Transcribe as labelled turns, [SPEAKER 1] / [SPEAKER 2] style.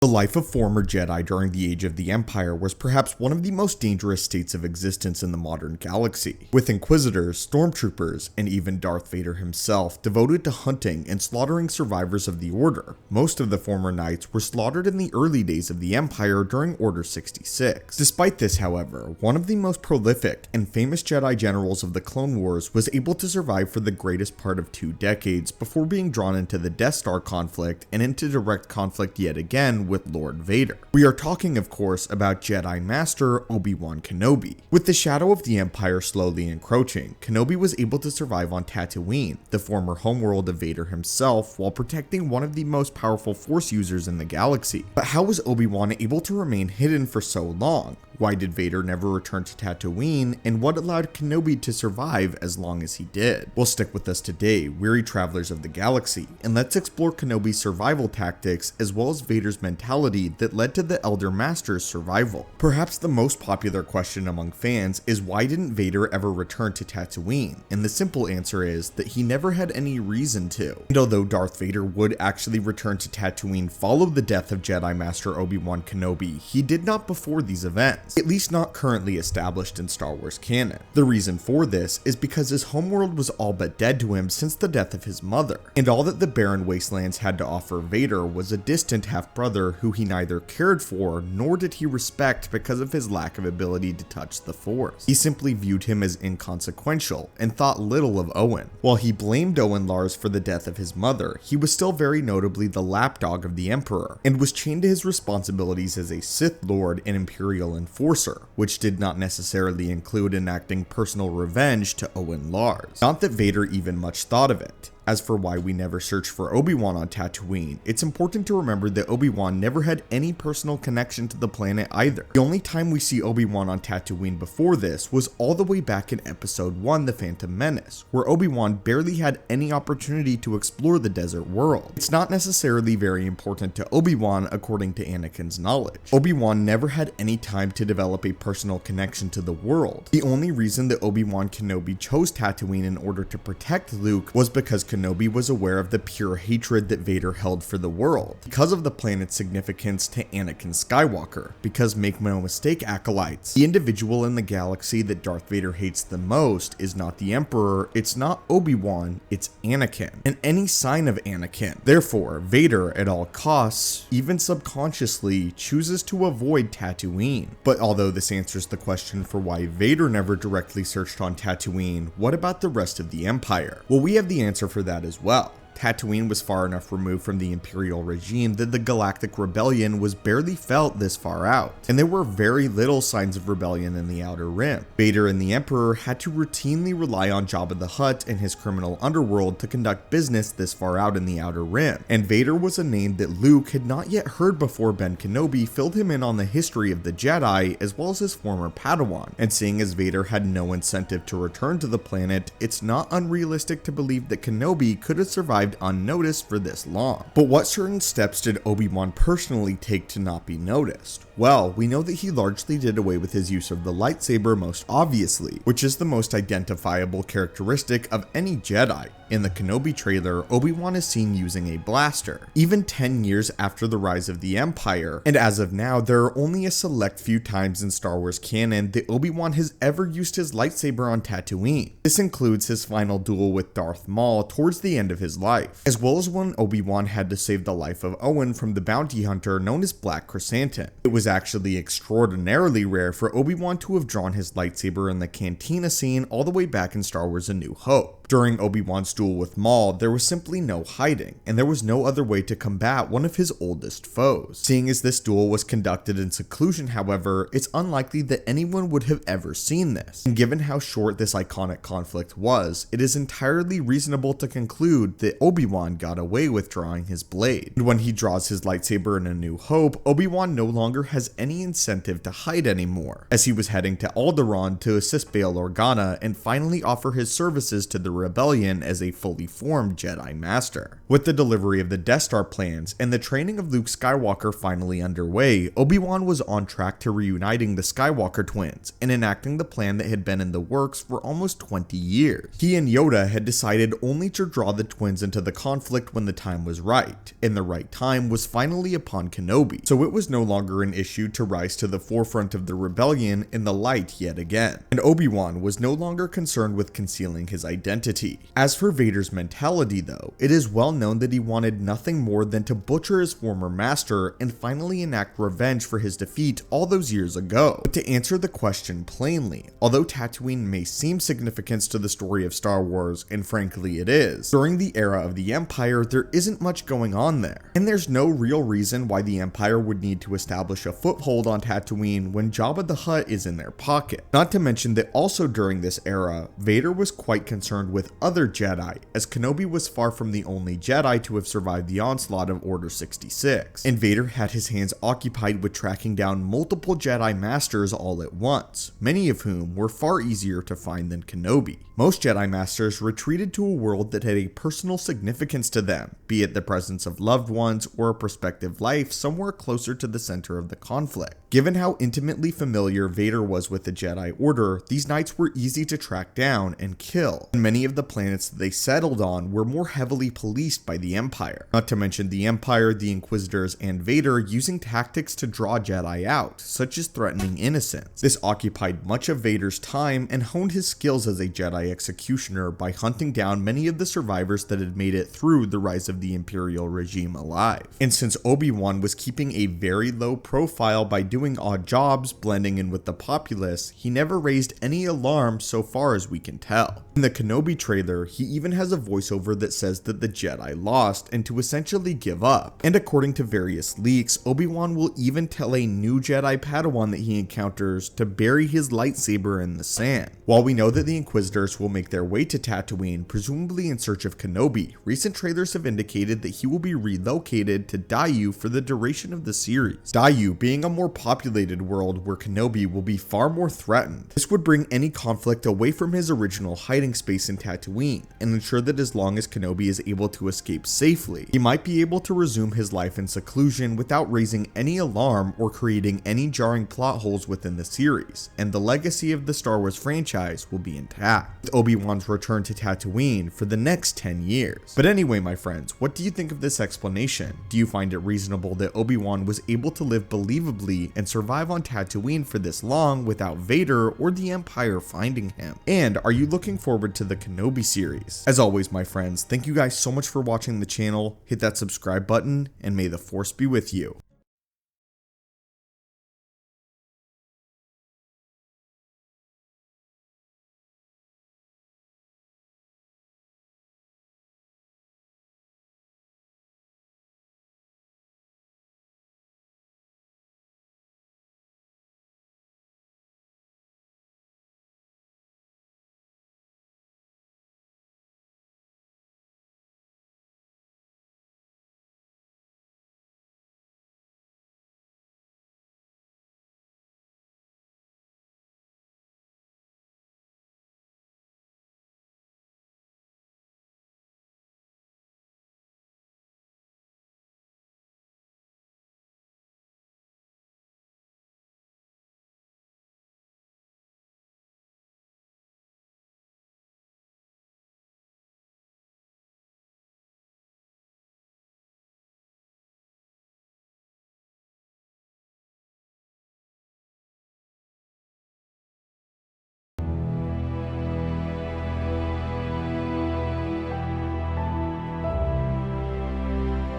[SPEAKER 1] The life of former Jedi during the Age of the Empire was perhaps one of the most dangerous states of existence in the modern galaxy, with Inquisitors, Stormtroopers, and even Darth Vader himself devoted to hunting and slaughtering survivors of the Order. Most of the former Knights were slaughtered in the early days of the Empire during Order 66. Despite this, however, one of the most prolific and famous Jedi generals of the Clone Wars was able to survive for the greatest part of 2 decades before being drawn into the Death Star conflict and into direct conflict yet again with Lord Vader. We are talking, of course, about Jedi Master Obi-Wan Kenobi. With the shadow of the Empire slowly encroaching, Kenobi was able to survive on Tatooine, the former homeworld of Vader himself, while protecting one of the most powerful Force users in the galaxy. But how was Obi-Wan able to remain hidden for so long? Why did Vader never return to Tatooine, and what allowed Kenobi to survive as long as he did? Well, stick with us today, weary travelers of the galaxy, and let's explore Kenobi's survival tactics as well as Vader's mentality that led to the Elder Master's survival. Perhaps the most popular question among fans is why didn't Vader ever return to Tatooine? And the simple answer is that he never had any reason to. And although Darth Vader would actually return to Tatooine following the death of Jedi Master Obi-Wan Kenobi, he did not before these events. At least not currently established in Star Wars canon. The reason for this is because his homeworld was all but dead to him since the death of his mother, and all that the barren wastelands had to offer Vader was a distant half-brother who he neither cared for nor did he respect because of his lack of ability to touch the Force. He simply viewed him as inconsequential and thought little of Owen. While he blamed Owen Lars for the death of his mother, he was still very notably the lapdog of the Emperor, and was chained to his responsibilities as a Sith Lord and Imperial enforcer, which did not necessarily include enacting personal revenge to Owen Lars. Not that Vader even much thought of it. As for why we never searched for Obi-Wan on Tatooine, it's important to remember that Obi-Wan never had any personal connection to the planet either. The only time we see Obi-Wan on Tatooine before this was all the way back in Episode 1, The Phantom Menace, where Obi-Wan barely had any opportunity to explore the desert world. It's not necessarily very important to Obi-Wan according to Anakin's knowledge. Obi-Wan never had any time to develop a personal connection to the world. The only reason that Obi-Wan Kenobi chose Tatooine in order to protect Luke was because Kenobi was aware of the pure hatred that Vader held for the world, because of the planet's significance to Anakin Skywalker, because make no mistake, acolytes, the individual in the galaxy that Darth Vader hates the most is not the Emperor, it's not Obi-Wan, it's Anakin, and any sign of Anakin. Therefore, Vader, at all costs, even subconsciously, chooses to avoid Tatooine. But although this answers the question for why Vader never directly searched on Tatooine, what about the rest of the Empire? Well, we have the answer for that as well. Tatooine was far enough removed from the Imperial regime that the Galactic Rebellion was barely felt this far out, and there were very little signs of rebellion in the Outer Rim. Vader and the Emperor had to routinely rely on Jabba the Hutt and his criminal underworld to conduct business this far out in the Outer Rim, and Vader was a name that Luke had not yet heard before Ben Kenobi filled him in on the history of the Jedi as well as his former Padawan, and seeing as Vader had no incentive to return to the planet, it's not unrealistic to believe that Kenobi could have survived unnoticed for this long. But what certain steps did Obi-Wan personally take to not be noticed? Well, we know that he largely did away with his use of the lightsaber most obviously, which is the most identifiable characteristic of any Jedi. In the Kenobi trailer, Obi-Wan is seen using a blaster, even 10 years after the rise of the Empire, and as of now, there are only a select few times in Star Wars canon that Obi-Wan has ever used his lightsaber on Tatooine. This includes his final duel with Darth Maul towards the end of his life, as well as when Obi-Wan had to save the life of Owen from the bounty hunter known as Black Chrysanthemum. It was actually extraordinarily rare for Obi-Wan to have drawn his lightsaber in the cantina scene all the way back in Star Wars A New Hope. During Obi-Wan's duel with Maul, there was simply no hiding, and there was no other way to combat one of his oldest foes. Seeing as this duel was conducted in seclusion, however, it's unlikely that anyone would have ever seen this. And given how short this iconic conflict was, it is entirely reasonable to conclude that Obi-Wan got away with drawing his blade. And when he draws his lightsaber in A New Hope, Obi-Wan no longer has any incentive to hide anymore, as he was heading to Alderaan to assist Bail Organa and finally offer his services to the rebellion as a fully formed Jedi Master. With the delivery of the Death Star plans and the training of Luke Skywalker finally underway, Obi-Wan was on track to reuniting the Skywalker twins and enacting the plan that had been in the works for almost 20 years. He and Yoda had decided only to draw the twins into the conflict when the time was right, and the right time was finally upon Kenobi, so it was no longer an issue to rise to the forefront of the rebellion in the light yet again. And Obi-Wan was no longer concerned with concealing his identity. As for Vader's mentality though, it is well known that he wanted nothing more than to butcher his former master and finally enact revenge for his defeat all those years ago. But to answer the question plainly, although Tatooine may seem significant to the story of Star Wars, and frankly it is, during the era of the Empire there isn't much going on there. And there's no real reason why the Empire would need to establish a foothold on Tatooine when Jabba the Hutt is in their pocket. Not to mention that also during this era, Vader was quite concerned with other Jedi, as Kenobi was far from the only Jedi to have survived the onslaught of Order 66, and Vader had his hands occupied with tracking down multiple Jedi Masters all at once, many of whom were far easier to find than Kenobi. Most Jedi Masters retreated to a world that had a personal significance to them, be it the presence of loved ones or a prospective life somewhere closer to the center of the conflict. Given how intimately familiar Vader was with the Jedi Order, these knights were easy to track down and kill, and many of the planets that they settled on were more heavily policed by the Empire. Not to mention the Empire, the Inquisitors, and Vader using tactics to draw Jedi out, such as threatening innocents. This occupied much of Vader's time and honed his skills as a Jedi executioner by hunting down many of the survivors that had made it through the rise of the Imperial regime alive. And since Obi-Wan was keeping a very low profile by doing odd jobs, blending in with the populace, he never raised any alarm so far as we can tell. In the Kenobi trailer, he even has a voiceover that says that the Jedi lost and to essentially give up. And according to various leaks, Obi-Wan will even tell a new Jedi Padawan that he encounters to bury his lightsaber in the sand. While we know that the Inquisitors will make their way to Tatooine, presumably in search of Kenobi, recent trailers have indicated that he will be relocated to Daiyu for the duration of the series. Daiyu being a more populated world where Kenobi will be far more threatened. This would bring any conflict away from his original hiding space in Tatooine, and ensure that as long as Kenobi is able to escape safely, he might be able to resume his life in seclusion without raising any alarm or creating any jarring plot holes within the series, and the legacy of the Star Wars franchise will be intact, with Obi-Wan's return to Tatooine for the next 10 years. But anyway, my friends, what do you think of this explanation? Do you find it reasonable that Obi-Wan was able to live believably and survive on Tatooine for this long without Vader or the Empire finding him? And are you looking forward to the Kenobi series? As always, my friends, thank you guys so much for watching the channel. Hit that subscribe button, and may the Force be with you.